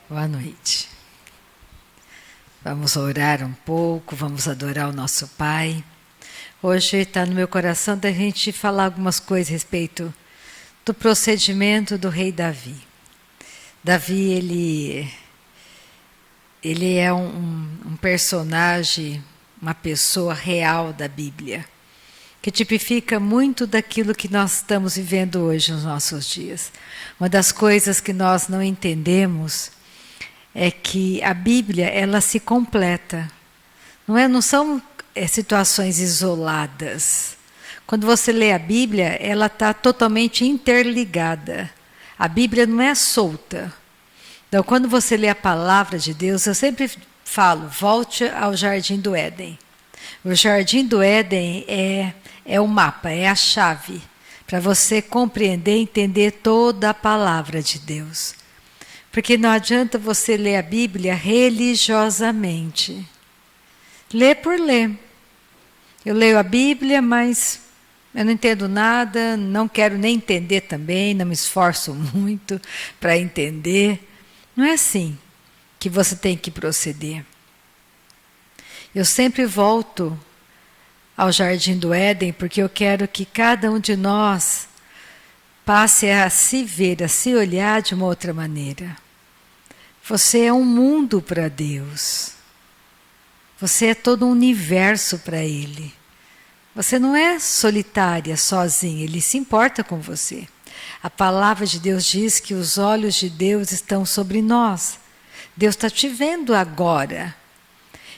Boa noite. Vamos orar um pouco, vamos adorar o nosso Pai. Hoje está no meu coração da gente falar algumas coisas a respeito do procedimento do rei Davi. Davi, ele é um personagem, uma pessoa real da Bíblia, que tipifica muito daquilo que nós estamos vivendo hoje nos nossos dias. Uma das coisas que nós não entendemos é que a Bíblia, ela se completa. Não são situações isoladas. Quando você lê a Bíblia, ela está totalmente interligada. A Bíblia não é solta. Então, quando você lê a palavra de Deus, eu sempre falo, volte ao Jardim do Éden. O Jardim do Éden é o mapa, é a chave para você compreender e entender toda a palavra de Deus. Porque não adianta você ler a Bíblia religiosamente. Lê por ler. Eu leio a Bíblia, mas eu não entendo nada, não quero nem entender também, não me esforço muito para entender. Não é assim que você tem que proceder. Eu sempre volto ao Jardim do Éden porque eu quero que cada um de nós passe a se ver, a se olhar de uma outra maneira. Você é um mundo para Deus. Você é todo um universo para Ele. Você não é solitária, sozinha. Ele se importa com você. A palavra de Deus diz que os olhos de Deus estão sobre nós. Deus está te vendo agora.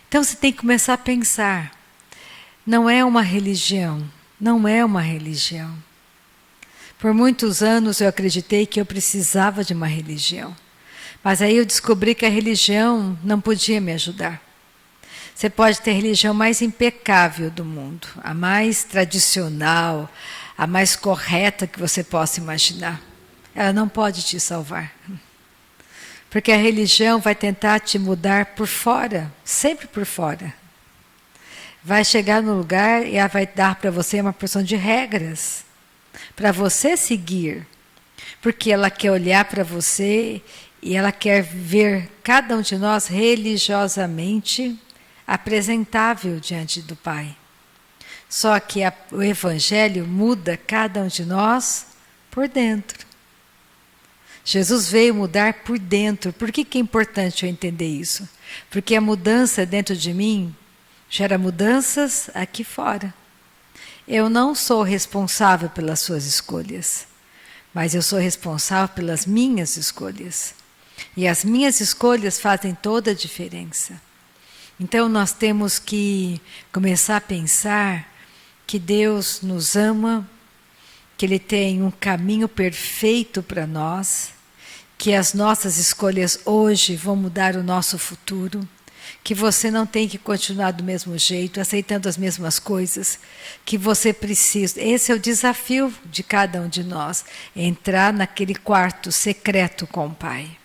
Então você tem que começar a pensar. Não é uma religião. Não é uma religião. Por muitos anos eu acreditei que eu precisava de uma religião. Mas aí eu descobri que a religião não podia me ajudar. Você pode ter a religião mais impecável do mundo, a mais tradicional, a mais correta que você possa imaginar. Ela não pode te salvar. Porque a religião vai tentar te mudar por fora, sempre por fora. Vai chegar no lugar e ela vai dar para você uma porção de regras, para você seguir. Porque ela quer olhar para você e ela quer ver cada um de nós religiosamente apresentável diante do Pai. Só que o Evangelho muda cada um de nós por dentro. Jesus veio mudar por dentro. Por que é importante eu entender isso? Porque a mudança dentro de mim gera mudanças aqui fora. Eu não sou responsável pelas suas escolhas, mas eu sou responsável pelas minhas escolhas. E as minhas escolhas fazem toda a diferença. Então nós temos que começar a pensar que Deus nos ama, que Ele tem um caminho perfeito para nós, que as nossas escolhas hoje vão mudar o nosso futuro, que você não tem que continuar do mesmo jeito, aceitando as mesmas coisas, que você precisa. Esse é o desafio de cada um de nós, entrar naquele quarto secreto com o Pai.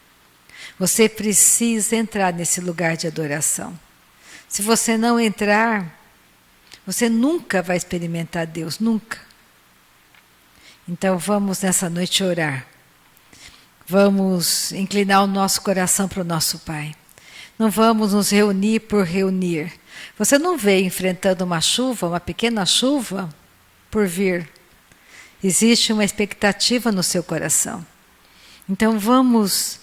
Você precisa entrar nesse lugar de adoração. Se você não entrar, você nunca vai experimentar Deus, nunca. Então vamos nessa noite orar. Vamos inclinar o nosso coração para o nosso Pai. Não vamos nos reunir por reunir. Você não veio enfrentando uma chuva, uma pequena chuva, por vir. Existe uma expectativa no seu coração. Então vamos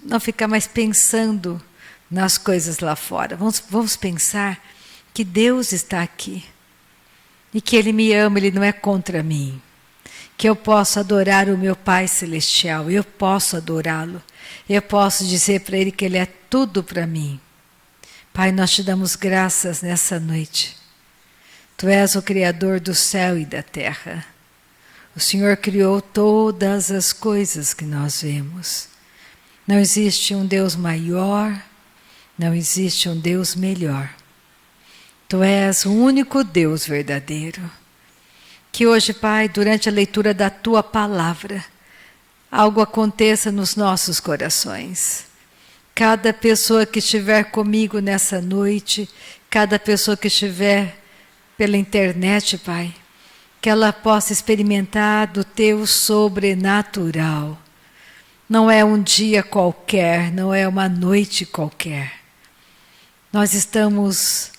não ficar mais pensando nas coisas lá fora. Vamos pensar que Deus está aqui. E que Ele me ama, Ele não é contra mim. Que eu posso adorar o meu Pai Celestial. Eu posso adorá-lo. Eu posso dizer para Ele que Ele é tudo para mim. Pai, nós te damos graças nessa noite. Tu és o Criador do céu e da terra. O Senhor criou todas as coisas que nós vemos. Não existe um Deus maior, não existe um Deus melhor. Tu és o único Deus verdadeiro. Que hoje, Pai, durante a leitura da Tua palavra, algo aconteça nos nossos corações. Cada pessoa que estiver comigo nessa noite, cada pessoa que estiver pela internet, Pai, que ela possa experimentar do Teu sobrenatural. Não é um dia qualquer, não é uma noite qualquer. Nós estamos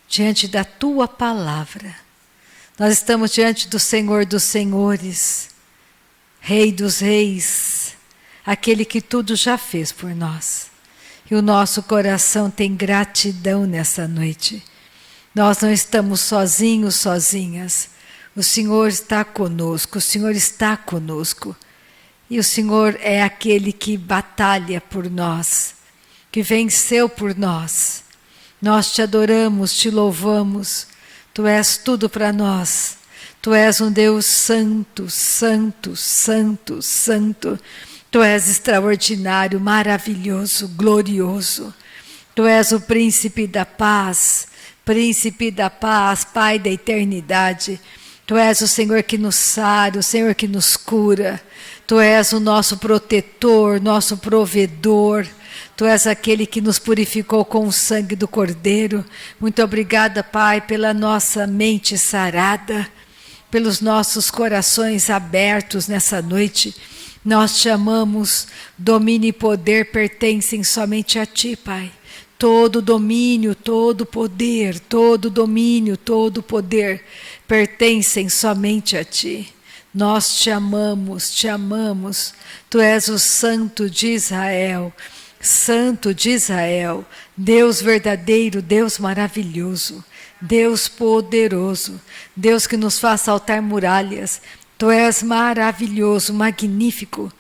diante da Tua palavra. Nós estamos diante do Senhor dos Senhores, Rei dos Reis, aquele que tudo já fez por nós. E o nosso coração tem gratidão nessa noite. Nós não estamos sozinhos, sozinhas. O Senhor está conosco, o Senhor está conosco. E o Senhor é aquele que batalha por nós, que venceu por nós. Nós te adoramos, te louvamos. Tu és tudo para nós. Tu és um Deus santo, santo, santo, santo. Tu és extraordinário, maravilhoso, glorioso. Tu és o príncipe da paz, Pai da eternidade. Tu és o Senhor que nos sara, o Senhor que nos cura. Tu és o nosso protetor, nosso provedor. Tu és aquele que nos purificou com o sangue do Cordeiro. Muito obrigada, Pai, pela nossa mente sarada, pelos nossos corações abertos nessa noite. Nós te amamos, domínio e poder pertencem somente a Ti, Pai. Todo domínio, todo poder, todo domínio, todo poder pertencem somente a Ti. Nós te amamos, te amamos. Tu és o Santo de Israel. Santo de Israel, Deus verdadeiro, Deus maravilhoso, Deus poderoso, Deus que nos faz saltar muralhas. Tu és maravilhoso, magnífico,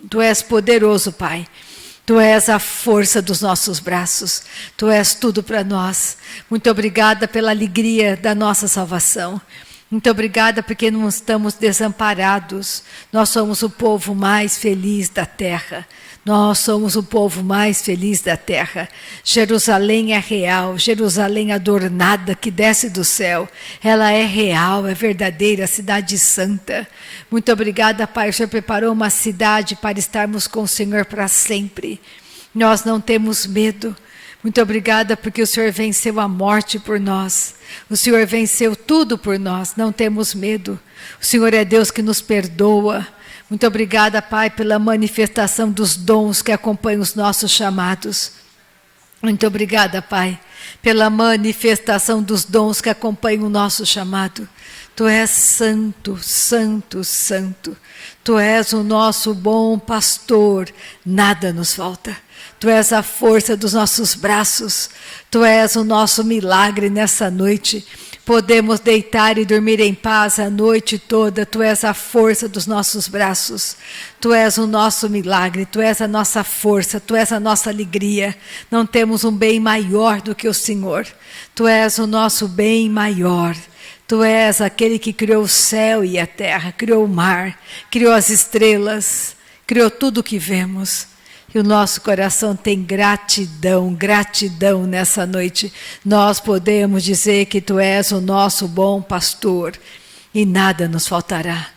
Tu és poderoso, Pai. Tu és a força dos nossos braços, Tu és tudo para nós. Muito obrigada pela alegria da nossa salvação. Muito obrigada porque não estamos desamparados. Nós somos o povo mais feliz da terra. Nós somos o povo mais feliz da terra. Jerusalém é real, Jerusalém adornada que desce do céu. Ela é real, é verdadeira, cidade santa. Muito obrigada, Pai. O Senhor preparou uma cidade para estarmos com o Senhor para sempre. Nós não temos medo. Muito obrigada porque o Senhor venceu a morte por nós. O Senhor venceu tudo por nós, não temos medo. O Senhor é Deus que nos perdoa. Muito obrigada, Pai, pela manifestação dos dons que acompanham os nossos chamados. Muito obrigada, Pai, pela manifestação dos dons que acompanham o nosso chamado. Tu és santo, santo, santo. Tu és o nosso bom pastor, nada nos falta. Tu és a força dos nossos braços. Tu és o nosso milagre nessa noite. Podemos deitar e dormir em paz a noite toda. Tu és a força dos nossos braços. Tu és o nosso milagre. Tu és a nossa força. Tu és a nossa alegria. Não temos um bem maior do que o Senhor. Tu és o nosso bem maior. Tu és aquele que criou o céu e a terra, criou o mar, criou as estrelas, criou tudo o que vemos. E o nosso coração tem gratidão, gratidão nessa noite. Nós podemos dizer que Tu és o nosso bom pastor e nada nos faltará.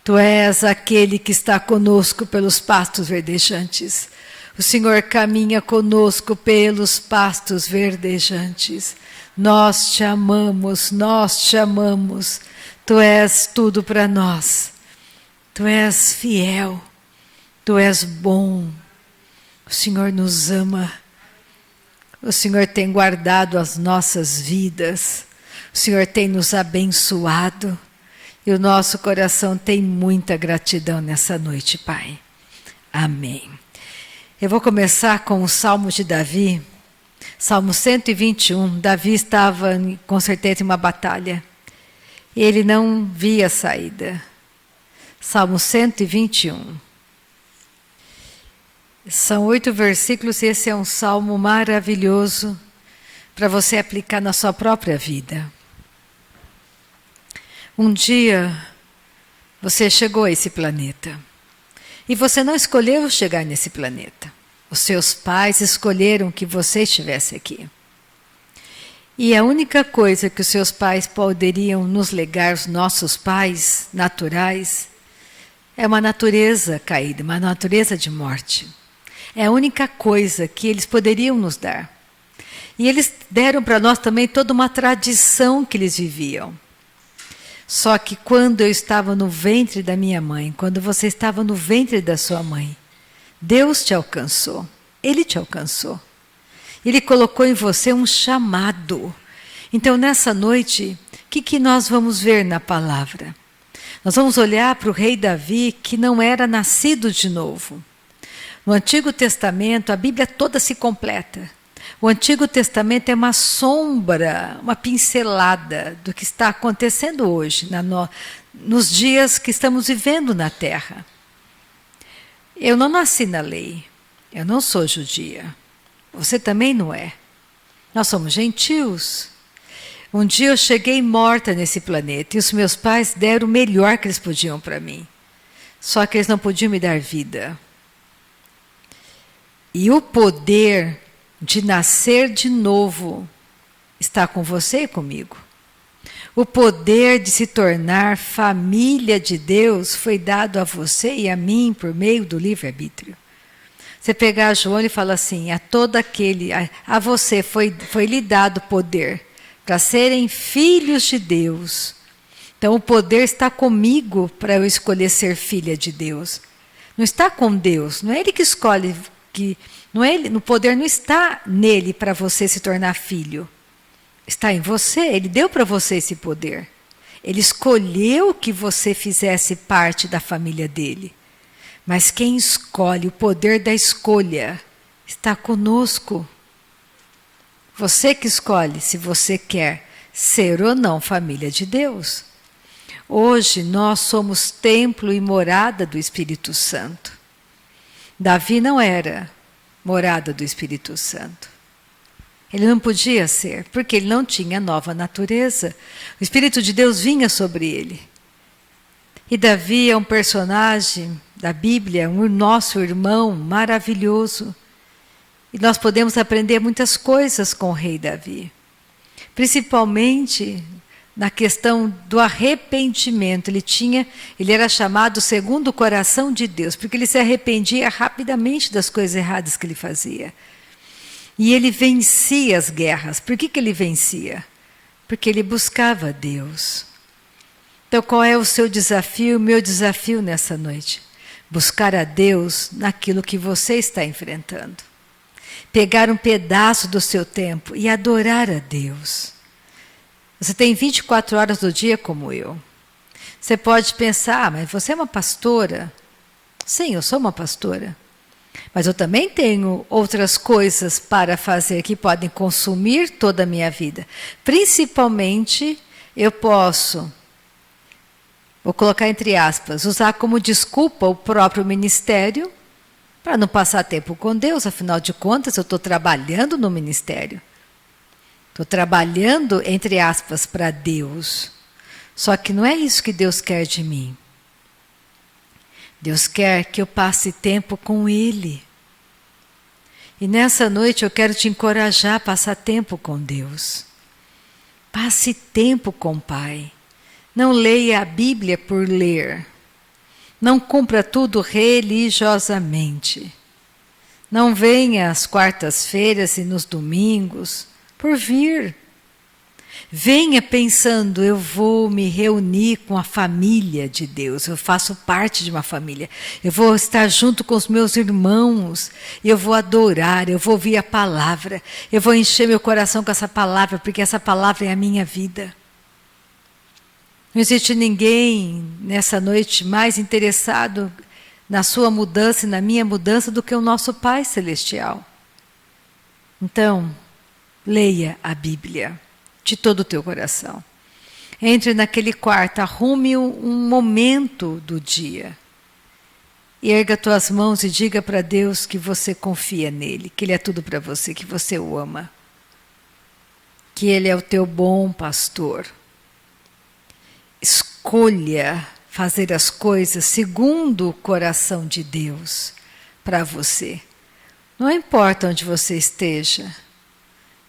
Tu és aquele que está conosco pelos pastos verdejantes. O Senhor caminha conosco pelos pastos verdejantes. Nós te amamos, nós te amamos. Tu és tudo para nós. Tu és fiel, Tu és bom. O Senhor nos ama, o Senhor tem guardado as nossas vidas, o Senhor tem nos abençoado e o nosso coração tem muita gratidão nessa noite, Pai. Amém. Eu vou começar com o Salmo de Davi, Salmo 121. Davi estava com certeza em uma batalha e ele não via saída. Salmo 121. São 8 versículos e esse é um salmo maravilhoso para você aplicar na sua própria vida. Um dia você chegou a esse planeta e você não escolheu chegar nesse planeta. Os seus pais escolheram que você estivesse aqui. E a única coisa que os seus pais poderiam nos legar, os nossos pais naturais, é uma natureza caída, uma natureza de morte. É a única coisa que eles poderiam nos dar. E eles deram para nós também toda uma tradição que eles viviam. Só que quando eu estava no ventre da minha mãe, quando você estava no ventre da sua mãe, Deus te alcançou. Ele te alcançou. Ele colocou em você um chamado. Então, nessa noite, o que nós vamos ver na palavra? Nós vamos olhar para o rei Davi, que não era nascido de novo. No Antigo Testamento, a Bíblia toda se completa. O Antigo Testamento é uma sombra, uma pincelada do que está acontecendo hoje, nos dias que estamos vivendo na Terra. Eu não nasci na lei, eu não sou judia, você também não é. Nós somos gentios. Um dia eu cheguei morta nesse planeta e os meus pais deram o melhor que eles podiam para mim. Só que eles não podiam me dar vida. E o poder de nascer de novo está com você e comigo. O poder de se tornar família de Deus foi dado a você e a mim por meio do livre-arbítrio. Você pegar João e falar assim, a você foi lhe dado poder para serem filhos de Deus. Então o poder está comigo para eu escolher ser filha de Deus. Não está com Deus, não é Ele que escolhe, o poder não está nele para você se tornar filho. Está em você, Ele deu para você esse poder. Ele escolheu que você fizesse parte da família dele. Mas quem escolhe, o poder da escolha, está conosco. Você que escolhe se você quer ser ou não família de Deus. Hoje nós somos templo e morada do Espírito Santo. Davi não era morada do Espírito Santo. Ele não podia ser, porque ele não tinha nova natureza. O Espírito de Deus vinha sobre ele. E Davi é um personagem da Bíblia, um nosso irmão maravilhoso. E nós podemos aprender muitas coisas com o rei Davi. Principalmente na questão do arrependimento. Ele era chamado segundo o coração de Deus, porque ele se arrependia rapidamente das coisas erradas que ele fazia. E ele vencia as guerras. Por que ele vencia? Porque ele buscava Deus. Então, qual é o seu desafio, o meu desafio nessa noite? Buscar a Deus naquilo que você está enfrentando. Pegar um pedaço do seu tempo e adorar a Deus. Você tem 24 horas do dia como eu. Você pode pensar, mas você é uma pastora? Sim, eu sou uma pastora. Mas eu também tenho outras coisas para fazer que podem consumir toda a minha vida. Principalmente, eu posso, vou colocar entre aspas, usar como desculpa o próprio ministério para não passar tempo com Deus. Afinal de contas, eu estou trabalhando no ministério. Estou trabalhando, entre aspas, para Deus. Só que não é isso que Deus quer de mim. Deus quer que eu passe tempo com Ele. E nessa noite eu quero te encorajar a passar tempo com Deus. Passe tempo com o Pai. Não leia a Bíblia por ler. Não cumpra tudo religiosamente. Não venha às quartas-feiras e nos domingos por vir. Venha pensando, eu vou me reunir com a família de Deus, eu faço parte de uma família, eu vou estar junto com os meus irmãos, eu vou adorar, eu vou ouvir a palavra, eu vou encher meu coração com essa palavra, porque essa palavra é a minha vida. Não existe ninguém nessa noite mais interessado na sua mudança e na minha mudança do que o nosso Pai Celestial. Então, leia a Bíblia de todo o teu coração. Entre naquele quarto, arrume um momento do dia. E erga tuas mãos e diga para Deus que você confia nele, que Ele é tudo para você, que você o ama. Que Ele é o teu bom pastor. Escolha fazer as coisas segundo o coração de Deus para você. Não importa onde você esteja.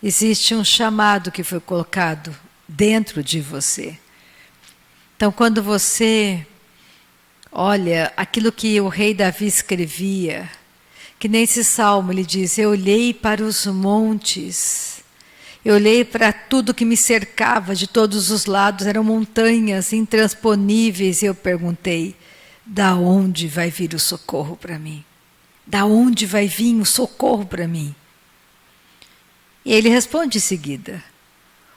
Existe um chamado que foi colocado dentro de você. Então, quando você olha aquilo que o rei Davi escrevia, que nesse salmo ele diz, eu olhei para os montes, eu olhei para tudo que me cercava de todos os lados, eram montanhas intransponíveis, e eu perguntei, da onde vai vir o socorro para mim? Da onde vai vir o socorro para mim? E ele responde em seguida: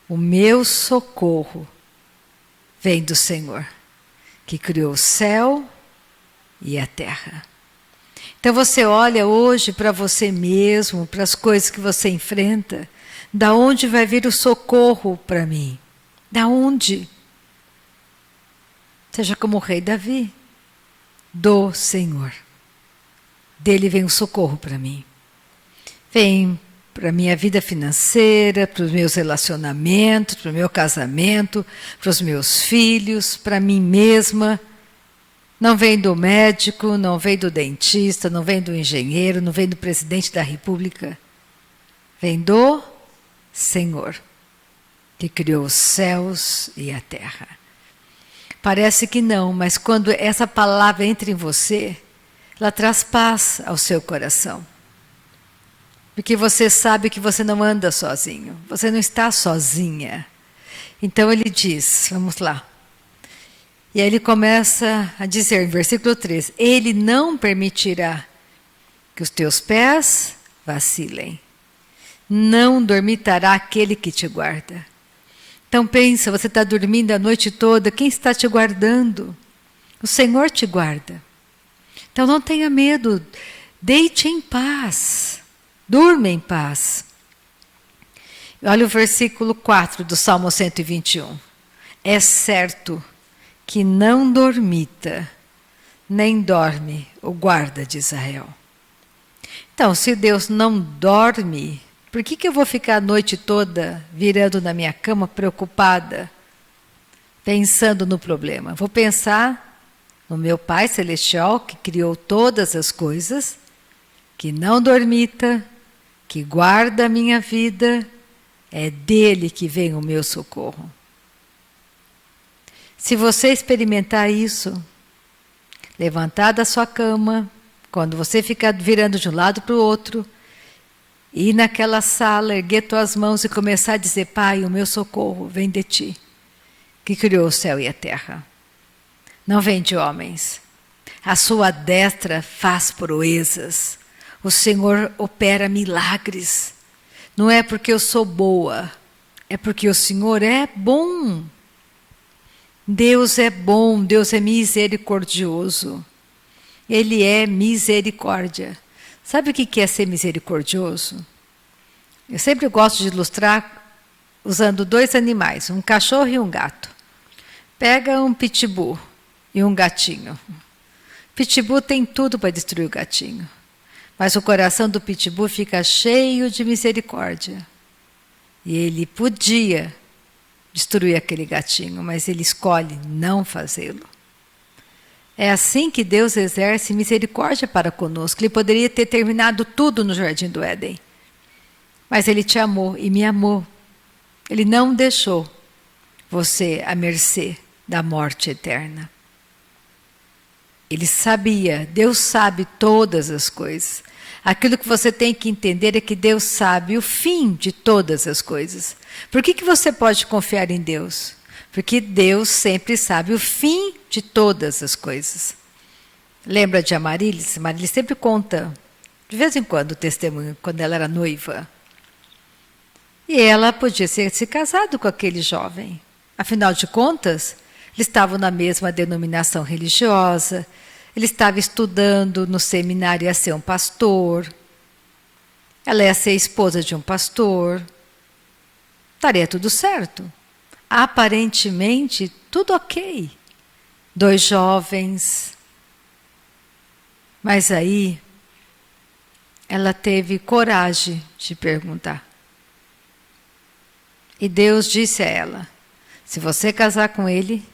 o meu socorro vem do Senhor, que criou o céu e a terra. Então você olha hoje para você mesmo, para as coisas que você enfrenta, da onde vai vir o socorro para mim? Da onde? Seja como o rei Davi, do Senhor. Dele vem o socorro para mim. Vem para a minha vida financeira, para os meus relacionamentos, para o meu casamento, para os meus filhos, para mim mesma. Não vem do médico, não vem do dentista, não vem do engenheiro, não vem do presidente da República. Vem do Senhor, que criou os céus e a terra. Parece que não, mas quando essa palavra entra em você, ela traz paz ao seu coração. Porque você sabe que você não anda sozinho, você não está sozinha. Então ele diz, vamos lá. E aí ele começa a dizer, em versículo 3, ele não permitirá que os teus pés vacilem. Não dormitará aquele que te guarda. Então pensa, você está dormindo a noite toda, quem está te guardando? O Senhor te guarda. Então não tenha medo, deite em paz, durma em paz. Olha o versículo 4 do Salmo 121. É certo que não dormita, nem dorme o guarda de Israel. Então, se Deus não dorme, por que eu vou ficar a noite toda virando na minha cama preocupada, pensando no problema? Vou pensar no meu Pai Celestial, que criou todas as coisas, que não dormita, que guarda a minha vida, é dele que vem o meu socorro. Se você experimentar isso, levantar da sua cama, quando você ficar virando de um lado para o outro, ir naquela sala, erguer tuas mãos e começar a dizer, Pai, o meu socorro vem de ti, que criou o céu e a terra. Não vem de homens. A sua destra faz proezas. O Senhor opera milagres. Não é porque eu sou boa, é porque o Senhor é bom. Deus é bom, Deus é misericordioso. Ele é misericórdia. Sabe o que é ser misericordioso? Eu sempre gosto de ilustrar usando dois animais, um cachorro e um gato. Pega um pitbull e um gatinho. Pitbull tem tudo para destruir o gatinho. Mas o coração do pitbull fica cheio de misericórdia. E ele podia destruir aquele gatinho, mas ele escolhe não fazê-lo. É assim que Deus exerce misericórdia para conosco. Ele poderia ter terminado tudo no Jardim do Éden. Mas Ele te amou e me amou. Ele não deixou você à mercê da morte eterna. Ele sabia, Deus sabe todas as coisas. Aquilo que você tem que entender é que Deus sabe o fim de todas as coisas. Por que você pode confiar em Deus? Porque Deus sempre sabe o fim de todas as coisas. Lembra de Amarílis? Amarílis sempre conta, de vez em quando, o testemunho, quando ela era noiva. E ela podia ter se casado com aquele jovem. Afinal de contas, eles estavam na mesma denominação religiosa, ele estava estudando no seminário, ia ser um pastor, ela ia ser esposa de um pastor, estaria tudo certo. Aparentemente, tudo ok. Dois jovens. Mas aí, ela teve coragem de perguntar. E Deus disse a ela, se você casar com ele,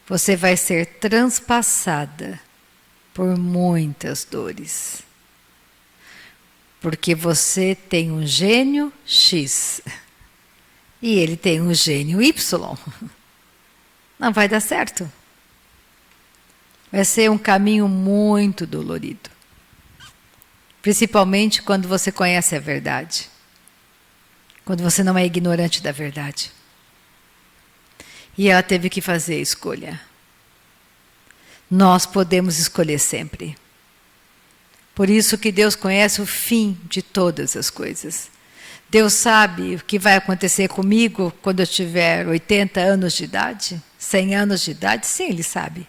você vai ser transpassada por muitas dores. Porque você tem um gênio X e ele tem um gênio Y. Não vai dar certo. Vai ser um caminho muito dolorido. Principalmente quando você conhece a verdade. Quando você não é ignorante da verdade. E ela teve que fazer a escolha. Nós podemos escolher sempre. Por isso que Deus conhece o fim de todas as coisas. Deus sabe o que vai acontecer comigo quando eu tiver 80 anos de idade, 100 anos de idade. Sim, Ele sabe.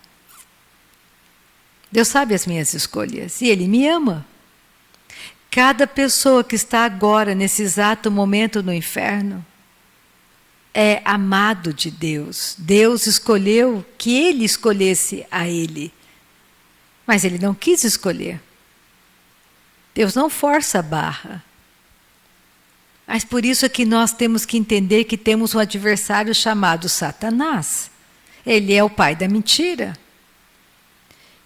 Deus sabe as minhas escolhas e Ele me ama. Cada pessoa que está agora, nesse exato momento no inferno, é amado de Deus. Deus escolheu que Ele escolhesse a Ele. Mas Ele não quis escolher. Deus não força a barra. Mas por isso é que nós temos que entender que temos um adversário chamado Satanás. Ele é o pai da mentira.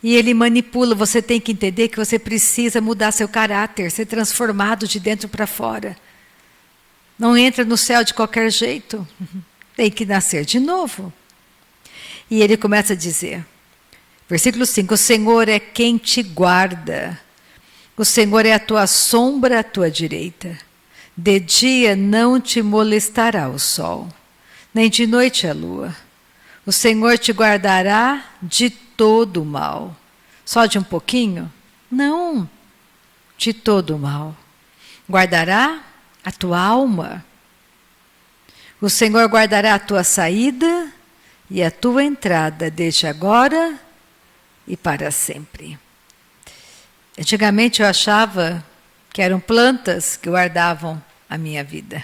E ele manipula. Você tem que entender que você precisa mudar seu caráter, ser transformado de dentro para fora. Não entra no céu de qualquer jeito. Tem que nascer de novo. E ele começa a dizer, versículo 5, o Senhor é quem te guarda. O Senhor é a tua sombra à tua direita. De dia não te molestará o sol, nem de noite a lua. O Senhor te guardará de todo o mal. Só de um pouquinho? Não, de todo o mal. Guardará a tua alma. O Senhor guardará a tua saída e a tua entrada, desde agora e para sempre. Antigamente eu achava que eram plantas que guardavam a minha vida.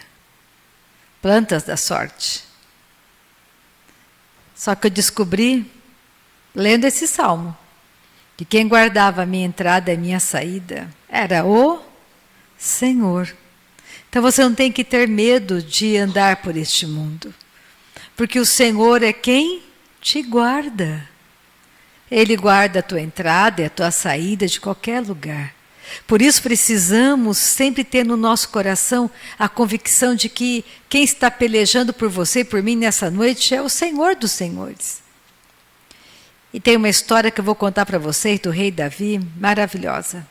Plantas da sorte. Só que eu descobri, lendo esse salmo, que quem guardava a minha entrada e a minha saída era o Senhor. Então você não tem que ter medo de andar por este mundo, porque o Senhor é quem te guarda. Ele guarda a tua entrada e a tua saída de qualquer lugar. Por isso precisamos sempre ter no nosso coração a convicção de que quem está pelejando por você e por mim nessa noite é o Senhor dos Senhores. E tem uma história que eu vou contar para vocês do rei Davi, maravilhosa,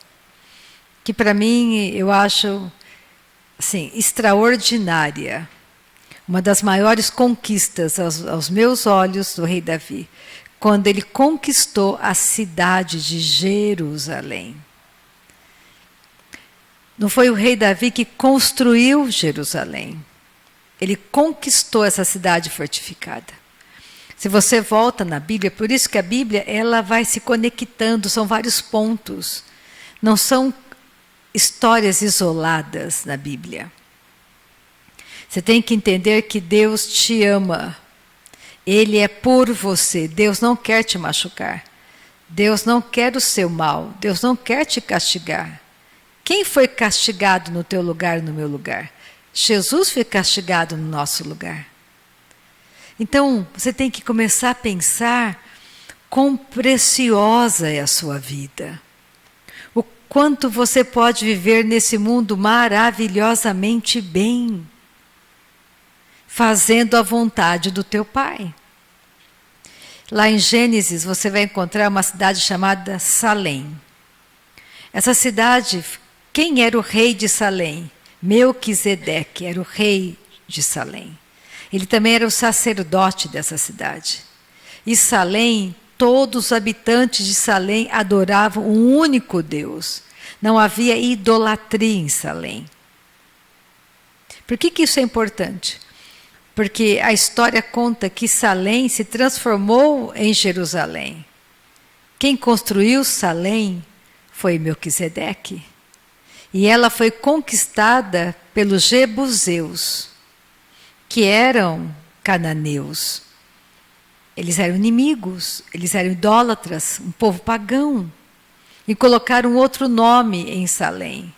que para mim eu acho assim, extraordinária. Uma das maiores conquistas aos meus olhos do rei Davi, quando ele conquistou a cidade de Jerusalém. Não foi o rei Davi que construiu Jerusalém. Ele conquistou essa cidade fortificada. Se você volta na Bíblia, por isso que a Bíblia ela vai se conectando, são vários pontos. Não são histórias isoladas na Bíblia. Você tem que entender que Deus te ama. Ele é por você. Deus não quer te machucar. Deus não quer o seu mal. Deus não quer te castigar. Quem foi castigado no teu lugar e no meu lugar? Jesus foi castigado no nosso lugar. Então, você tem que começar a pensar quão preciosa é a sua vida. O quanto você pode viver nesse mundo maravilhosamente bem, fazendo a vontade do teu Pai. Lá em Gênesis, você vai encontrar uma cidade chamada Salém. Essa cidade, quem era o rei de Salém? Melquisedeque era o rei de Salém. Ele também era o sacerdote dessa cidade. E Salém, todos os habitantes de Salém adoravam um único Deus. Não havia idolatria em Salém. Por que isso é importante? Porque a história conta que Salém se transformou em Jerusalém. Quem construiu Salém foi Melquisedeque. E ela foi conquistada pelos jebuseus, que eram cananeus. Eles eram inimigos, eles eram idólatras, um povo pagão. E colocaram outro nome em Salém.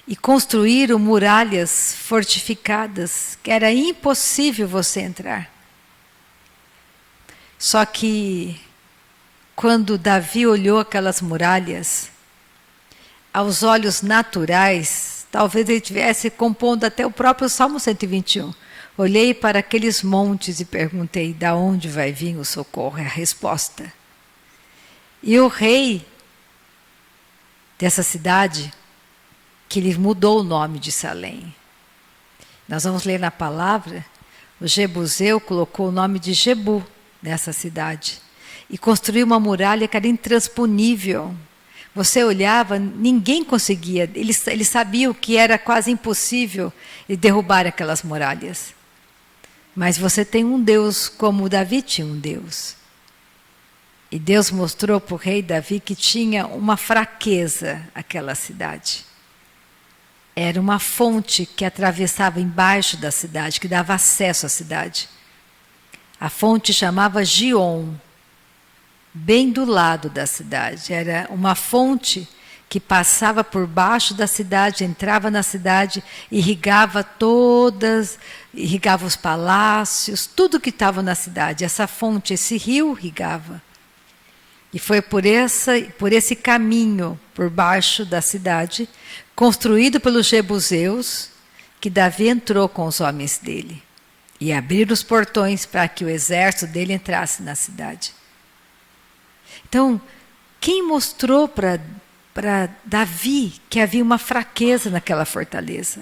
E construíram muralhas fortificadas, que era impossível você entrar. Só que, quando Davi olhou aquelas muralhas, aos olhos naturais, talvez ele estivesse compondo até o próprio Salmo 121. Olhei para aqueles montes e perguntei, de onde vai vir o socorro? É a resposta. E o rei dessa cidade, que ele mudou o nome de Salém. Nós vamos ler na palavra, o jebuseu colocou o nome de Jebu nessa cidade. E construiu uma muralha que era intransponível, Você olhava, ninguém conseguia. Eles sabiam que era quase impossível derrubar aquelas muralhas. Mas você tem um Deus como Davi tinha um Deus. E Deus mostrou para o rei Davi que tinha uma fraqueza aquela cidade. Era uma fonte que atravessava embaixo da cidade, que dava acesso à cidade. A fonte chamava Gion, bem do lado da cidade. Era uma fonte que passava por baixo da cidade, entrava na cidade, irrigava os palácios, tudo que estava na cidade. Essa fonte, esse rio irrigava. E foi por esse caminho, por baixo da cidade, construído pelos jebuseus, que Davi entrou com os homens dele. E abriram os portões para que o exército dele entrasse na cidade. Então, quem mostrou para Davi que havia uma fraqueza naquela fortaleza?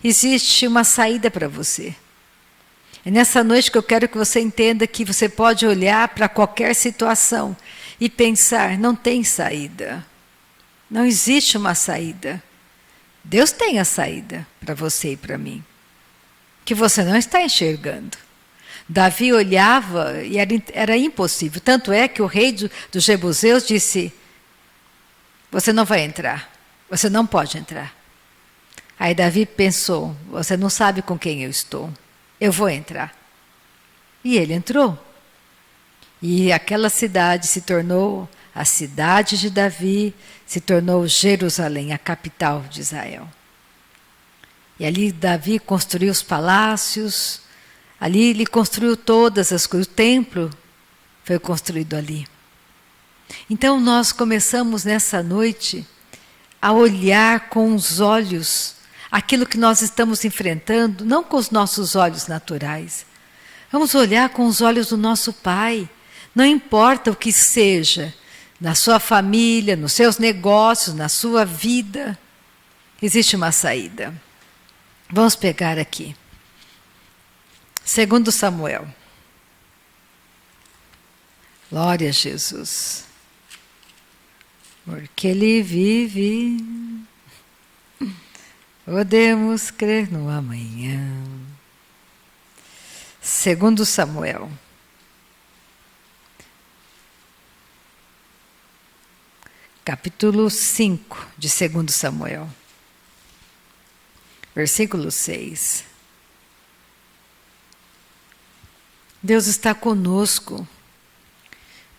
Existe uma saída para você. É nessa noite que eu quero que você entenda que você pode olhar para qualquer situação e pensar, não tem saída. Não existe uma saída. Deus tem a saída para você e para mim, que você não está enxergando. Davi olhava e era impossível. Tanto é que o rei dos jebuseus disse, você não vai entrar, você não pode entrar. Aí Davi pensou, você não sabe com quem eu estou. Eu vou entrar. E ele entrou. E aquela cidade se tornou a cidade de Davi, se tornou Jerusalém, a capital de Israel. E ali Davi construiu os palácios, ali ele construiu todas as coisas, o templo foi construído ali. Então nós começamos nessa noite a olhar com os olhos aquilo que nós estamos enfrentando, não com os nossos olhos naturais. Vamos olhar com os olhos do nosso Pai. Não importa o que seja, na sua família, nos seus negócios, na sua vida, existe uma saída. Vamos pegar aqui. 2 Samuel. Glória a Jesus. Porque Ele vive, podemos crer no amanhã. 2 Samuel. Capítulo 5 de 2 Samuel. Versículo 6. Deus está conosco,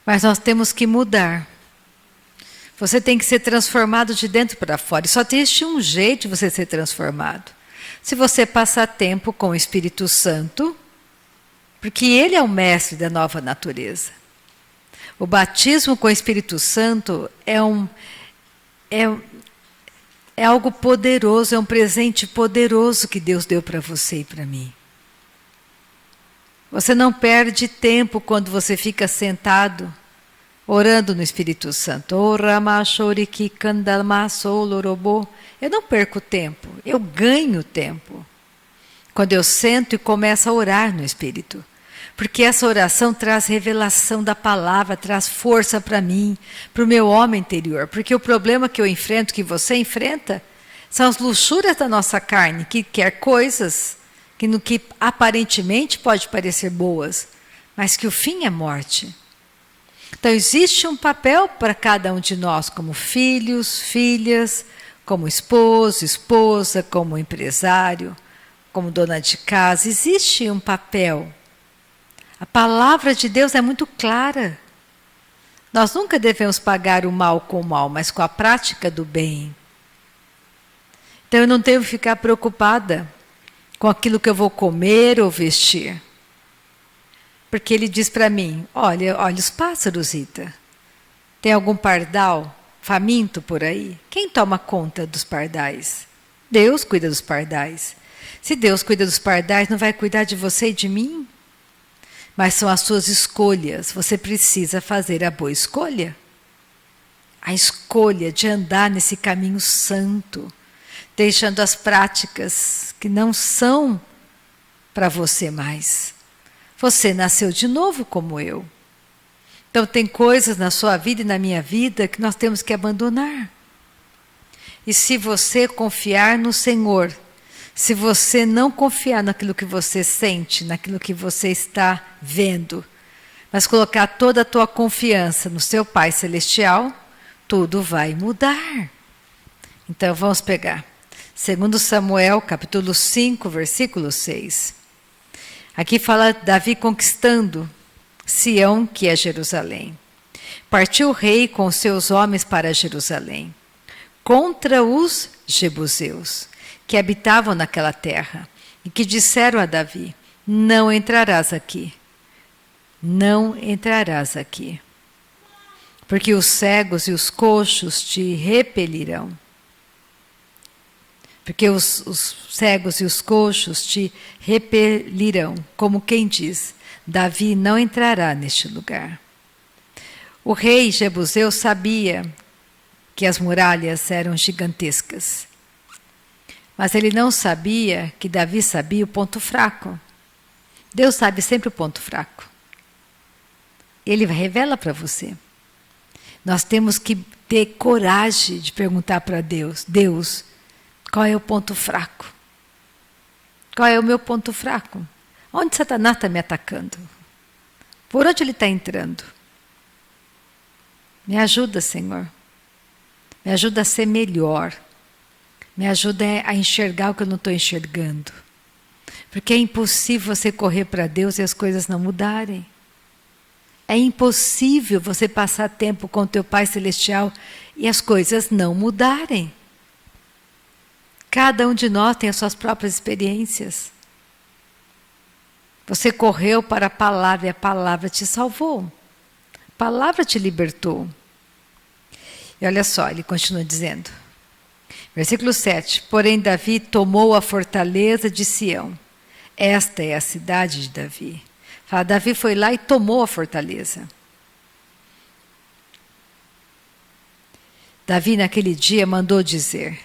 mas nós temos que mudar. Você tem que ser transformado de dentro para fora. E só existe um jeito de você ser transformado. Se você passar tempo com o Espírito Santo, porque Ele é o mestre da nova natureza. O batismo com o Espírito Santo é algo poderoso, é um presente poderoso que Deus deu para você e para mim. Você não perde tempo quando você fica sentado orando no Espírito Santo. Eu não perco tempo, eu ganho tempo. Quando eu sento e começo a orar no Espírito. Porque essa oração traz revelação da palavra, traz força para mim, para o meu homem interior. Porque o problema que eu enfrento, que você enfrenta, são as luxúrias da nossa carne, que quer coisas que aparentemente pode parecer boas, mas que o fim é morte. Então existe um papel para cada um de nós, como filhos, filhas, como esposo, esposa, como empresário, como dona de casa. Existe um papel. A palavra de Deus é muito clara. Nós nunca devemos pagar o mal com o mal, mas com a prática do bem. Então eu não devo ficar preocupada com aquilo que eu vou comer ou vestir. Porque ele diz para mim, olha os pássaros, Rita. Tem algum pardal faminto por aí? Quem toma conta dos pardais? Deus cuida dos pardais. Se Deus cuida dos pardais, não vai cuidar de você e de mim? Mas são as suas escolhas. Você precisa fazer a boa escolha. A escolha de andar nesse caminho santo, deixando as práticas que não são para você mais. Você nasceu de novo como eu. Então tem coisas na sua vida e na minha vida que nós temos que abandonar. E se você confiar no Senhor, se você não confiar naquilo que você sente, naquilo que você está vendo, mas colocar toda a tua confiança no seu Pai Celestial, tudo vai mudar. Então vamos pegar 2 Samuel capítulo 5, versículo 6. Aqui fala Davi conquistando Sião, que é Jerusalém. Partiu o rei com os seus homens para Jerusalém, contra os jebuseus, que habitavam naquela terra, e que disseram a Davi: não entrarás aqui, não entrarás aqui, porque os cegos e os coxos te repelirão. Porque os cegos e os coxos te repelirão, como quem diz: Davi não entrará neste lugar. O rei Jebuseu sabia que as muralhas eram gigantescas, mas ele não sabia que Davi sabia o ponto fraco. Deus sabe sempre o ponto fraco. Ele revela para você. Nós temos que ter coragem de perguntar para Deus: Deus, qual é o ponto fraco? Qual é o meu ponto fraco? Onde Satanás está me atacando? Por onde ele está entrando? Me ajuda, Senhor. Me ajuda a ser melhor. Me ajuda a enxergar o que eu não estou enxergando. Porque é impossível você correr para Deus e as coisas não mudarem. É impossível você passar tempo com o teu Pai Celestial e as coisas não mudarem. Cada um de nós tem as suas próprias experiências. Você correu para a palavra e a palavra te salvou. A palavra te libertou. E olha só, ele continua dizendo. Versículo 7. Porém Davi tomou a fortaleza de Sião. Esta é a cidade de Davi. Fala, Davi foi lá e tomou a fortaleza. Davi naquele dia mandou dizer: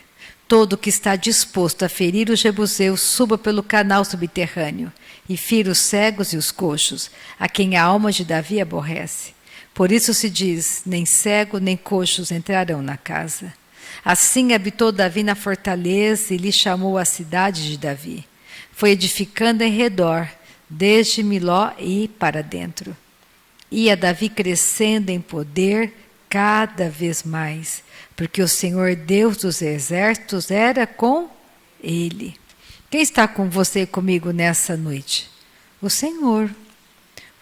todo que está disposto a ferir os jebuseus, suba pelo canal subterrâneo e fira os cegos e os coxos, a quem a alma de Davi aborrece. Por isso se diz: nem cego nem coxos entrarão na casa. Assim habitou Davi na fortaleza e lhe chamou a cidade de Davi. Foi edificando em redor, desde Miló e para dentro. Ia Davi crescendo em poder cada vez mais, porque o Senhor Deus dos exércitos era com ele. Quem está com você e comigo nessa noite? O Senhor.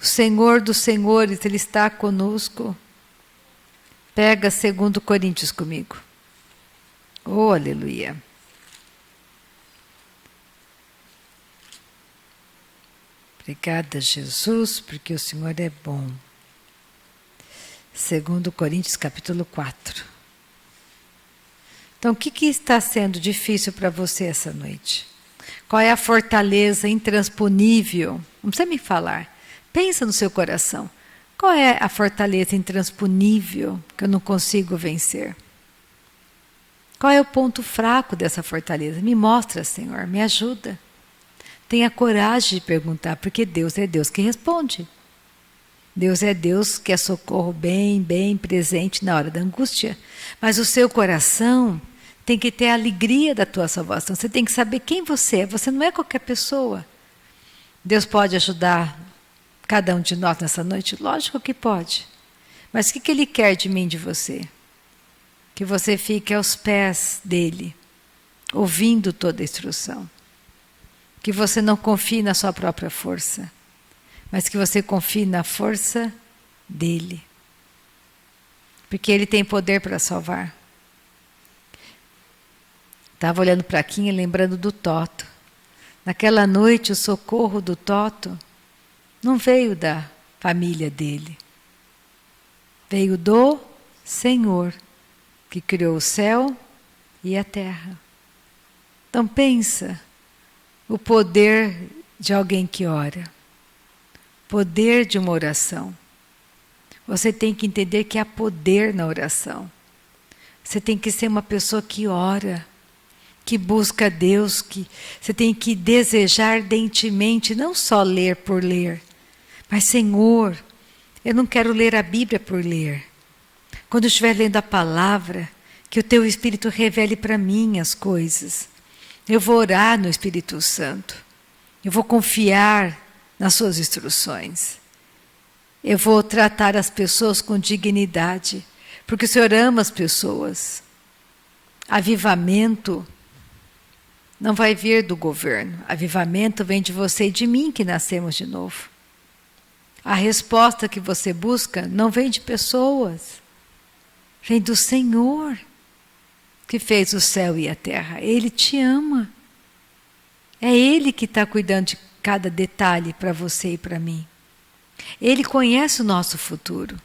O Senhor dos senhores, Ele está conosco. Pega 2 Coríntios comigo. Oh, aleluia. Obrigada, Jesus, porque o Senhor é bom. 2 Coríntios capítulo 4. Então, o que está sendo difícil para você essa noite? Qual é a fortaleza intransponível? Não precisa me falar. Pensa no seu coração. Qual é a fortaleza intransponível que eu não consigo vencer? Qual é o ponto fraco dessa fortaleza? Me mostra, Senhor, me ajuda. Tenha coragem de perguntar, porque Deus é Deus que responde. Deus é Deus que é socorro bem presente na hora da angústia. Mas o seu coração tem que ter a alegria da tua salvação. Você tem que saber quem você é. Você não é qualquer pessoa. Deus pode ajudar cada um de nós nessa noite? Lógico que pode. Mas o que Ele quer de mim, de você? Que você fique aos pés dEle, ouvindo toda a instrução. Que você não confie na sua própria força, mas que você confie na força dEle. Porque Ele tem poder para salvar. Estava olhando para aqui e lembrando do Toto. Naquela noite, o socorro do Toto não veio da família dele. Veio do Senhor, que criou o céu e a terra. Então pensa o poder de alguém que ora. Poder de uma oração. Você tem que entender que há poder na oração. Você tem que ser uma pessoa que ora, que busca Deus, que você tem que desejar ardentemente, não só ler por ler, mas Senhor, Eu não quero ler a Bíblia por ler. Quando eu estiver lendo a palavra, que o teu Espírito revele para mim as coisas. Eu vou orar no Espírito Santo. Eu vou confiar nas suas instruções. Eu vou tratar as pessoas com dignidade, porque o Senhor ama as pessoas. Avivamento não vai vir do governo. Avivamento vem de você e de mim que nascemos de novo. A resposta que você busca não vem de pessoas. Vem do Senhor, que fez o céu e a terra. Ele te ama. É Ele que está cuidando de cada detalhe para você e para mim. Ele conhece o nosso futuro.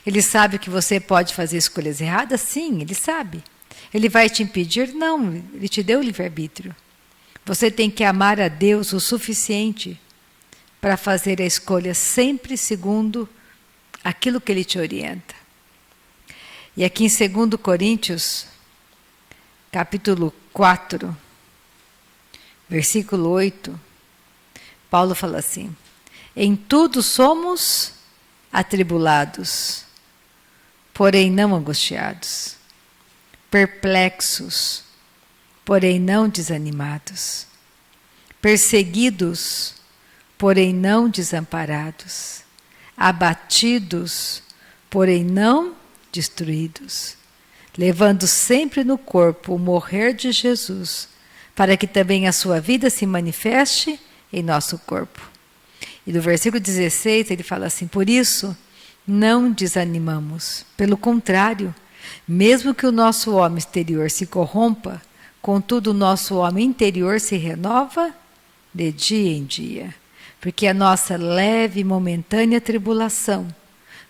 Ele sabe que você pode fazer escolhas erradas? Sim, Ele sabe. Ele vai te impedir? Não, Ele te deu o livre-arbítrio. Você tem que amar a Deus o suficiente para fazer a escolha sempre segundo aquilo que Ele te orienta. E aqui em 2 Coríntios, capítulo 4, versículo 8, Paulo fala assim: em tudo somos atribulados, porém não angustiados, perplexos, porém não desanimados, perseguidos, porém não desamparados, abatidos, porém não destruídos, levando sempre no corpo o morrer de Jesus, para que também a sua vida se manifeste em nosso corpo. E do versículo 16 ele fala assim: por isso não desanimamos, pelo contrário, mesmo que o nosso homem exterior se corrompa, contudo o nosso homem interior se renova de dia em dia, porque a nossa leve e momentânea tribulação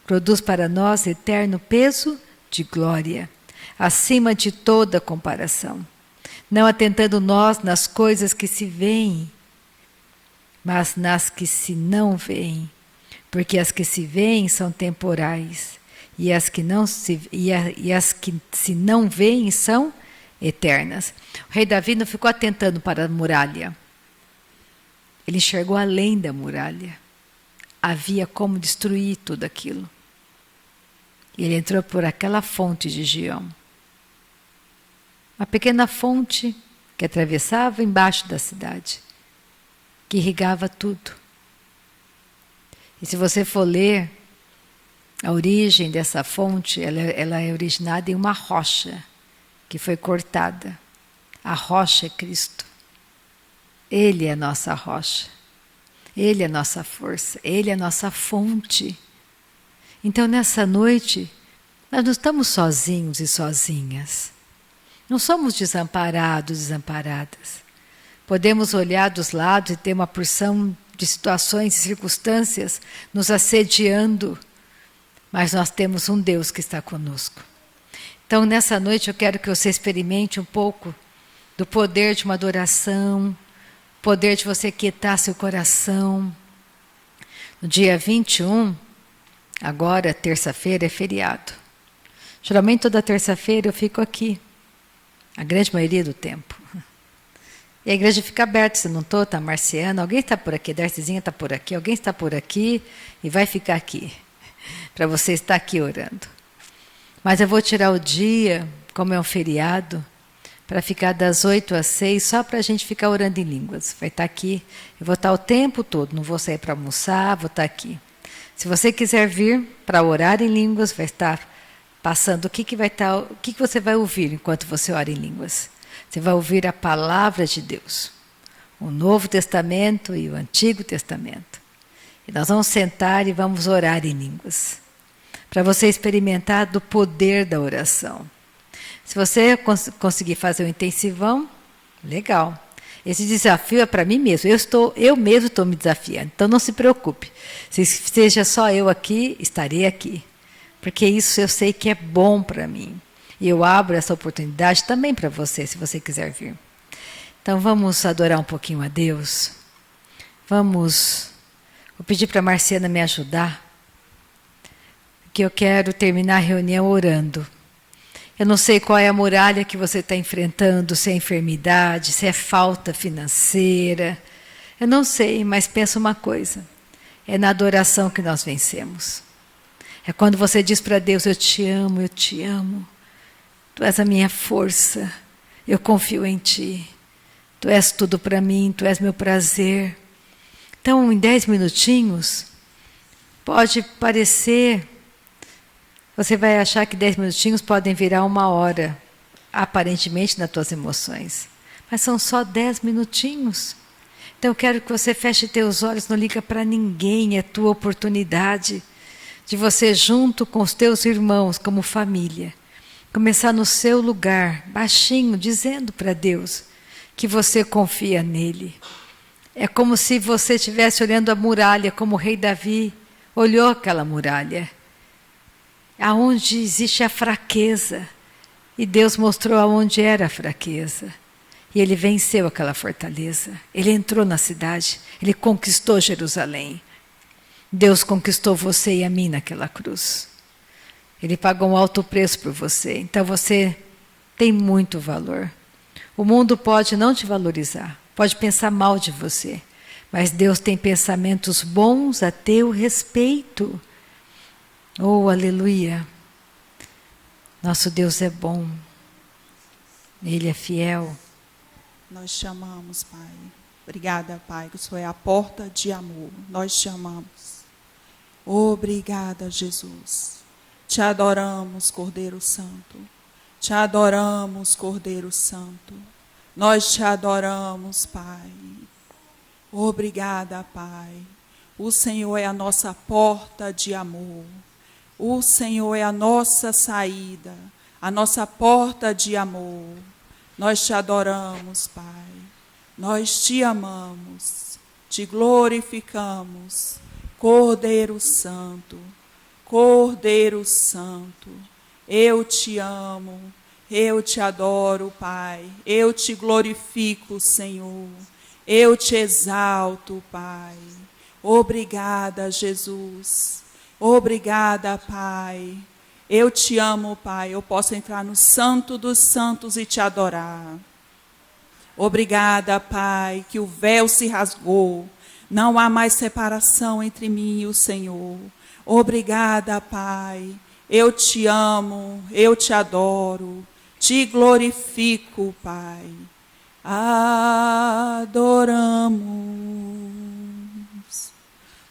produz para nós eterno peso de glória, acima de toda comparação, não atentando nós nas coisas que se veem, mas nas que se não veem, porque as que se veem são temporais, e as que se não veem são eternas. O rei Davi não ficou atentando para a muralha, ele enxergou além da muralha. Havia como destruir tudo aquilo. E ele entrou por aquela fonte de Giom. Uma pequena fonte que atravessava embaixo da cidade, que irrigava tudo. E se você for ler a origem dessa fonte, ela é originada em uma rocha que foi cortada. A rocha é Cristo. Ele é a nossa rocha. Ele é a nossa força. Ele é a nossa fonte. Então, nessa noite, nós não estamos sozinhos e sozinhas. Não somos desamparados, desamparadas. Podemos olhar dos lados e ter uma porção de situações e circunstâncias nos assediando, mas nós temos um Deus que está conosco. Então, nessa noite, eu quero que você experimente um pouco do poder de uma adoração, poder de você quietar seu coração. No dia 21, agora, terça-feira, é feriado. Geralmente, toda terça-feira eu fico aqui, a grande maioria do tempo. E a igreja fica aberta, se não estou, está Marciana, alguém está por aqui, Darcizinha está por aqui, alguém está por aqui e vai ficar aqui, para você estar aqui orando. Mas eu vou tirar o dia, como é um feriado, para ficar das 8 às 6, só para a gente ficar orando em línguas. Vai estar aqui, eu vou estar o tempo todo, não vou sair para almoçar, vou estar aqui. Se você quiser vir para orar em línguas, vai estar passando o que você vai ouvir enquanto você ora em línguas. Você vai ouvir a palavra de Deus, o Novo Testamento e o Antigo Testamento. E nós vamos sentar e vamos orar em línguas, para você experimentar do poder da oração. Se você conseguir fazer um intensivão, legal. Esse desafio é para mim mesmo. Eu mesmo estou me desafiando. Então não se preocupe. Se seja só eu aqui, estarei aqui. Porque isso eu sei que é bom para mim. E eu abro essa oportunidade também para você, se você quiser vir. Então vamos adorar um pouquinho a Deus. Vou pedir para a Marciana me ajudar, porque eu quero terminar a reunião orando. Eu não sei qual é a muralha que você está enfrentando, se é enfermidade, se é falta financeira. Eu não sei, mas pensa uma coisa. É na adoração que nós vencemos. É quando você diz para Deus, eu te amo, eu te amo. Tu és a minha força, eu confio em Ti. Tu és tudo para mim, Tu és meu prazer. Então, em 10 minutinhos, pode parecer, você vai achar que 10 minutinhos podem virar 1 hora, aparentemente nas tuas emoções. Mas são só 10 minutinhos. Então eu quero que você feche teus olhos, não liga para ninguém, é tua oportunidade de você junto com os teus irmãos, como família, começar no seu lugar, baixinho, dizendo para Deus que você confia nele. É como se você estivesse olhando a muralha, como o rei Davi olhou aquela muralha, aonde existe a fraqueza, e Deus mostrou aonde era a fraqueza. E ele venceu aquela fortaleza. Ele entrou na cidade. Ele conquistou Jerusalém. Deus conquistou você e a mim naquela cruz. Ele pagou um alto preço por você. Então você tem muito valor. O mundo pode não te valorizar. Pode pensar mal de você. Mas Deus tem pensamentos bons a teu respeito. Oh, aleluia. Nosso Deus é bom. Ele é fiel. Nós te amamos, Pai. Obrigada, Pai, que o Senhor é a porta de amor. Nós te amamos. Obrigada, Jesus. Te adoramos, Cordeiro Santo. Te adoramos, Cordeiro Santo. Nós te adoramos, Pai. Obrigada, Pai. O Senhor é a nossa porta de amor. O Senhor é a nossa saída, a nossa porta de amor. Nós te adoramos, Pai. Nós te amamos, te glorificamos. Cordeiro Santo, Cordeiro Santo, eu te amo, eu te adoro, Pai. Eu te glorifico, Senhor. Eu te exalto, Pai. Obrigada, Jesus. Obrigada, Pai. Eu te amo, Pai. Eu posso entrar no Santo dos Santos e te adorar. Obrigada, Pai, que o véu se rasgou. Não há mais separação entre mim e o Senhor. Obrigada, Pai. Eu te amo, eu te adoro, te glorifico, Pai. Adoramos,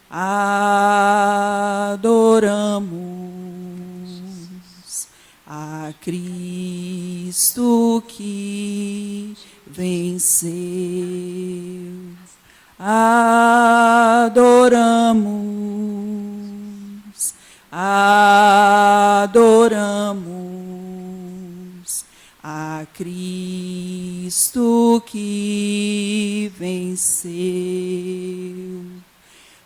adoramos a Cristo que venceu. Adoramos, adoramos a Cristo que venceu.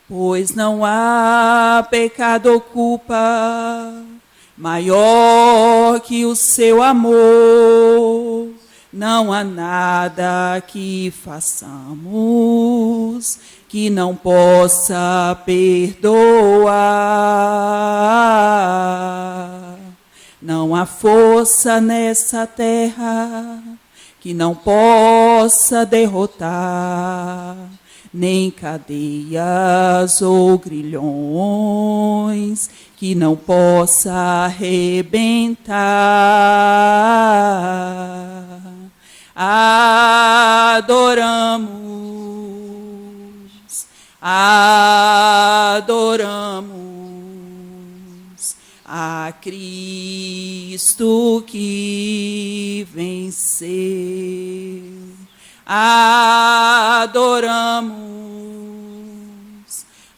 Pois não há pecado ou culpa maior que o seu amor. Não há nada que façamos que não possa perdoar. Não há força nessa terra que não possa derrotar, nem cadeias ou grilhões que não possa arrebentar. Adoramos, adoramos a Cristo que venceu. Adoramos,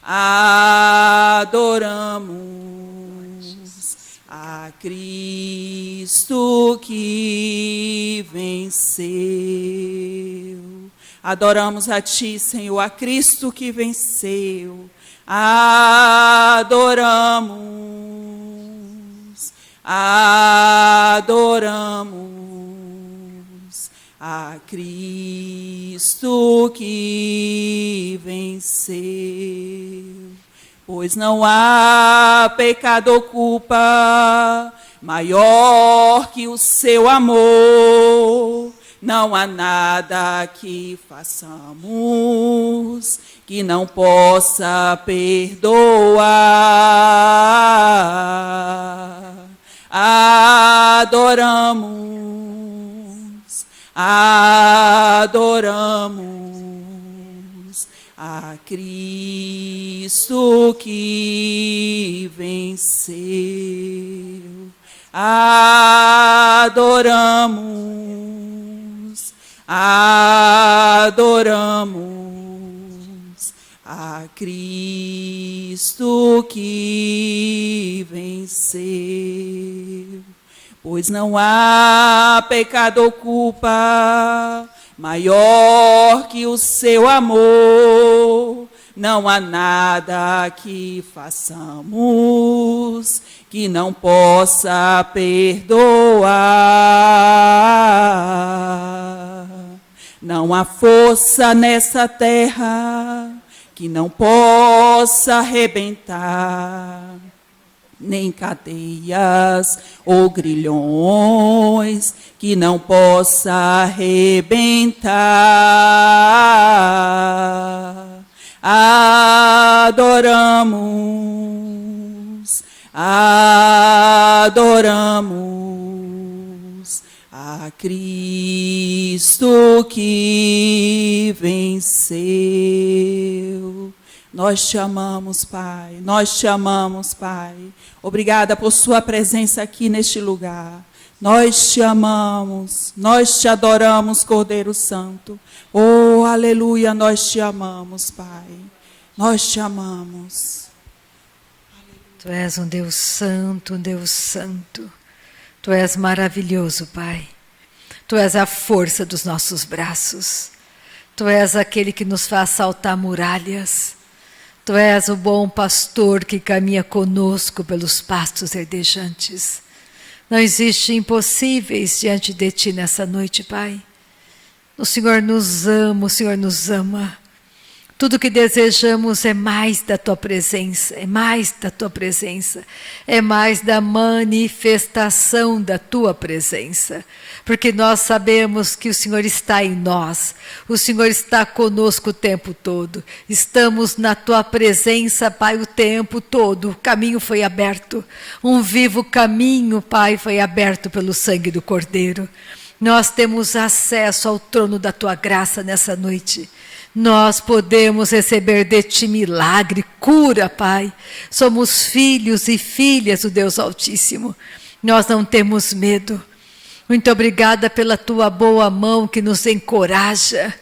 adoramos a Cristo que venceu. Adoramos a Ti, Senhor, a Cristo que venceu. Adoramos, adoramos a Cristo que venceu. Pois não há pecado ou culpa maior que o seu amor. Não há nada que façamos que não possa perdoar. Adoramos, adoramos a Cristo que venceu. Adoramos, adoramos a Cristo que venceu. Pois não há pecado ou culpa maior que o seu amor. Não há nada que façamos que não possa perdoar. Não há força nessa terra que não possa arrebentar, nem cadeias ou grilhões que não possa arrebentar. Adoramos, adoramos a Cristo que venceu. Nós te amamos, Pai, nós te amamos, Pai. Obrigada por sua presença aqui neste lugar. Nós te amamos, nós te adoramos, Cordeiro Santo. Oh, aleluia, nós te amamos, Pai. Nós te amamos. Tu és um Deus santo, um Deus santo. Tu és maravilhoso, Pai. Tu és a força dos nossos braços. Tu és aquele que nos faz saltar muralhas. Tu és o bom pastor que caminha conosco pelos pastos verdejantes. Não existe impossíveis diante de Ti nessa noite, Pai. O Senhor nos ama, o Senhor nos ama. Tudo que desejamos é mais da Tua presença, é mais da Tua presença, é mais da manifestação da Tua presença. Porque nós sabemos que o Senhor está em nós, o Senhor está conosco o tempo todo. Estamos na Tua presença, Pai, o tempo todo. O caminho foi aberto, um vivo caminho, Pai, foi aberto pelo sangue do Cordeiro. Nós temos acesso ao trono da Tua graça nessa noite. Nós podemos receber de Ti milagre, cura, Pai. Somos filhos e filhas do Deus Altíssimo. Nós não temos medo. Muito obrigada pela Tua boa mão que nos encoraja.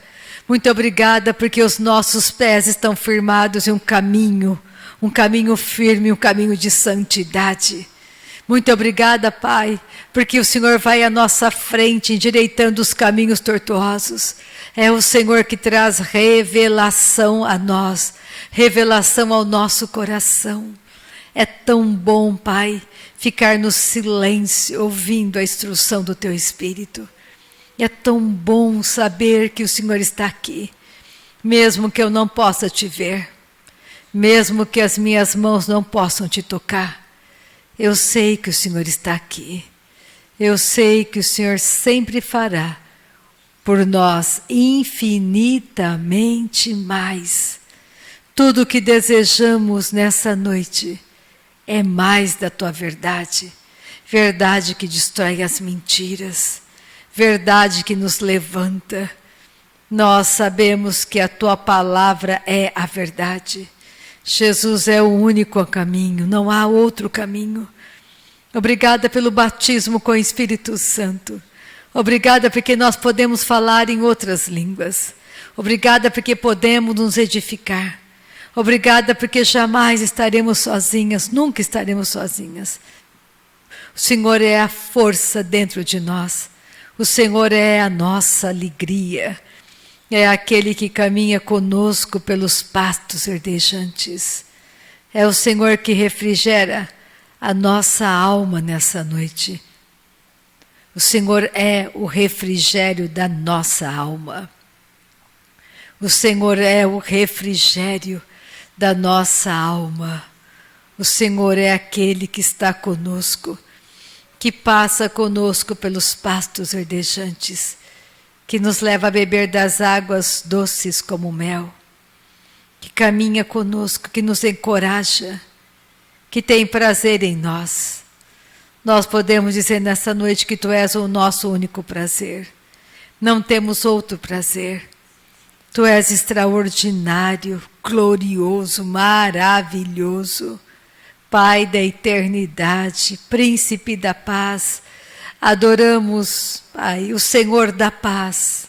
Muito obrigada porque os nossos pés estão firmados em um caminho firme, um caminho de santidade. Muito obrigada, Pai, porque o Senhor vai à nossa frente, endireitando os caminhos tortuosos. É o Senhor que traz revelação a nós, revelação ao nosso coração. É tão bom, Pai, ficar no silêncio, ouvindo a instrução do Teu Espírito. É tão bom saber que o Senhor está aqui, mesmo que eu não possa Te ver, mesmo que as minhas mãos não possam Te tocar. Eu sei que o Senhor está aqui. Eu sei que o Senhor sempre fará por nós infinitamente mais. Tudo o que desejamos nessa noite é mais da Tua verdade. Verdade que destrói as mentiras. Verdade que nos levanta. Nós sabemos que a Tua palavra é a verdade. Jesus é o único caminho, não há outro caminho. Obrigada pelo batismo com o Espírito Santo. Obrigada porque nós podemos falar em outras línguas. Obrigada porque podemos nos edificar. Obrigada porque jamais estaremos sozinhas, nunca estaremos sozinhas. O Senhor é a força dentro de nós. O Senhor é a nossa alegria. É aquele que caminha conosco pelos pastos verdejantes. É o Senhor que refrigera a nossa alma nessa noite. O Senhor é o refrigério da nossa alma. O Senhor é o refrigério da nossa alma. O Senhor é aquele que está conosco, que passa conosco pelos pastos verdejantes, que nos leva a beber das águas doces como mel, que caminha conosco, que nos encoraja, que tem prazer em nós. Nós podemos dizer nessa noite que Tu és o nosso único prazer. Não temos outro prazer. Tu és extraordinário, glorioso, maravilhoso. Pai da eternidade, Príncipe da paz. Adoramos, Pai, o Senhor da paz.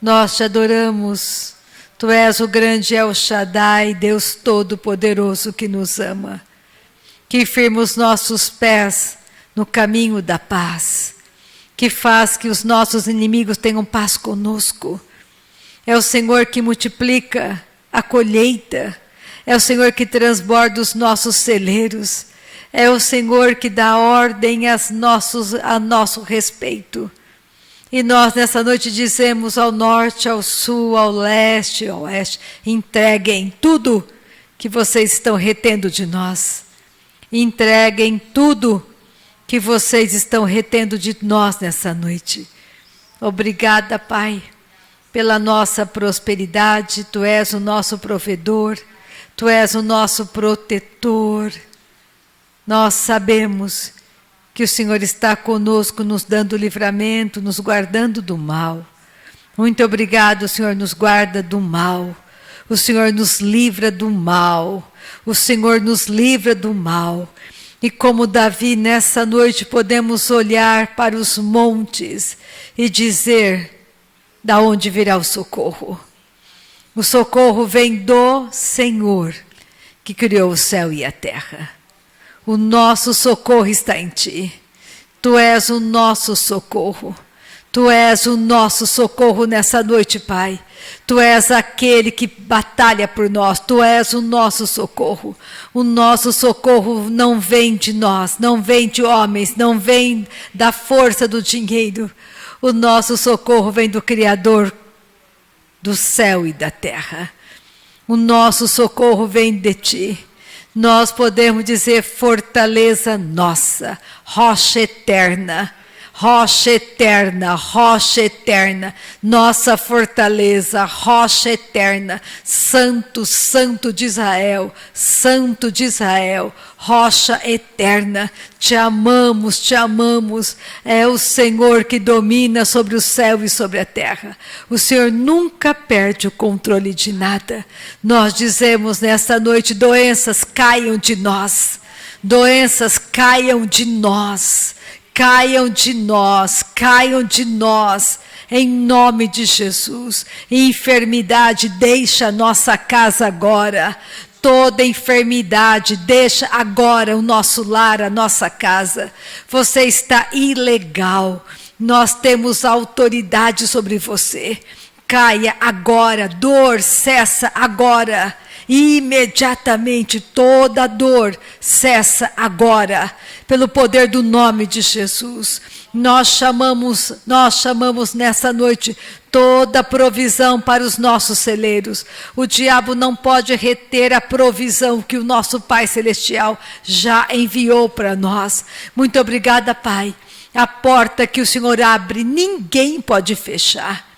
Nós Te adoramos. Tu és o grande El Shaddai, Deus Todo-Poderoso que nos ama. Que firma os nossos pés no caminho da paz. Que faz que os nossos inimigos tenham paz conosco. É o Senhor que multiplica a colheita. É o Senhor que transborda os nossos celeiros. É o Senhor que dá ordem a nosso respeito. E nós nessa noite dizemos ao norte, ao sul, ao leste, ao oeste, entreguem tudo que vocês estão retendo de nós. Entreguem tudo que vocês estão retendo de nós nessa noite. Obrigada, Pai, pela nossa prosperidade. Tu és o nosso provedor. Tu és o nosso protetor. Nós sabemos que o Senhor está conosco, nos dando livramento, nos guardando do mal. Muito obrigado, o Senhor nos guarda do mal. O Senhor nos livra do mal. O Senhor nos livra do mal. E como Davi, nessa noite podemos olhar para os montes e dizer: da onde virá o socorro? O socorro vem do Senhor, que criou o céu e a terra. O nosso socorro está em Ti. Tu és o nosso socorro. Tu és o nosso socorro nessa noite, Pai. Tu és aquele que batalha por nós. Tu és o nosso socorro. O nosso socorro não vem de nós, não vem de homens, não vem da força do dinheiro. O nosso socorro vem do Criador do céu e da terra. O nosso socorro vem de Ti. Nós podemos dizer: fortaleza nossa, rocha eterna. Rocha eterna, rocha eterna, nossa fortaleza, rocha eterna, Santo, Santo de Israel, rocha eterna, Te amamos, é o Senhor que domina sobre o céu e sobre a terra. O Senhor nunca perde o controle de nada. Nós dizemos nesta noite: doenças caiam de nós, doenças caiam de nós. Caiam de nós, em nome de Jesus. Enfermidade, deixa a nossa casa agora. Toda enfermidade, deixa agora o nosso lar, a nossa casa. Você está ilegal. Nós temos autoridade sobre você. Caia agora, dor cessa agora. Imediatamente toda dor cessa agora, pelo poder do nome de Jesus. Nós chamamos nessa noite toda provisão para os nossos celeiros. O diabo não pode reter a provisão que o nosso Pai Celestial já enviou para nós. Muito obrigada, Pai. A porta que o Senhor abre, ninguém pode fechar.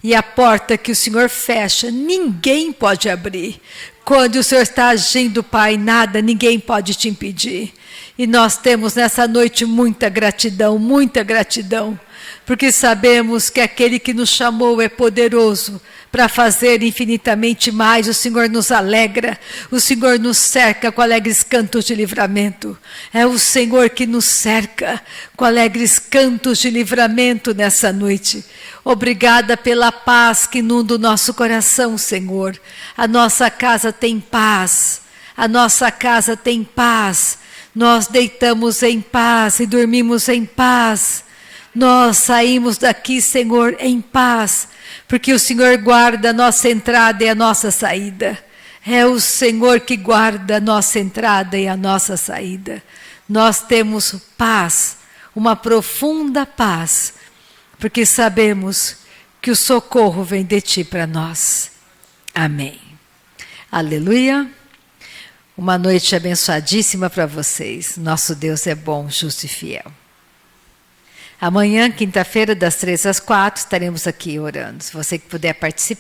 E a porta que o Senhor fecha, ninguém pode abrir. Quando o Senhor está agindo, Pai, nada, ninguém pode te impedir. E nós temos nessa noite muita gratidão, porque sabemos que aquele que nos chamou é poderoso para fazer infinitamente mais. O Senhor nos alegra, o Senhor nos cerca com alegres cantos de livramento. É o Senhor que nos cerca com alegres cantos de livramento nessa noite. Obrigada pela paz que inunda o nosso coração, Senhor. A nossa casa tem paz, a nossa casa tem paz. Nós deitamos em paz e dormimos em paz. Nós saímos daqui, Senhor, em paz, porque o Senhor guarda a nossa entrada e a nossa saída. É o Senhor que guarda a nossa entrada e a nossa saída. Nós temos paz, uma profunda paz, porque sabemos que o socorro vem de Ti para nós. Amém. Aleluia. Uma noite abençoadíssima para vocês. Nosso Deus é bom, justo e fiel. Amanhã, quinta-feira, das 3 às 4, estaremos aqui orando. Se você que puder participar.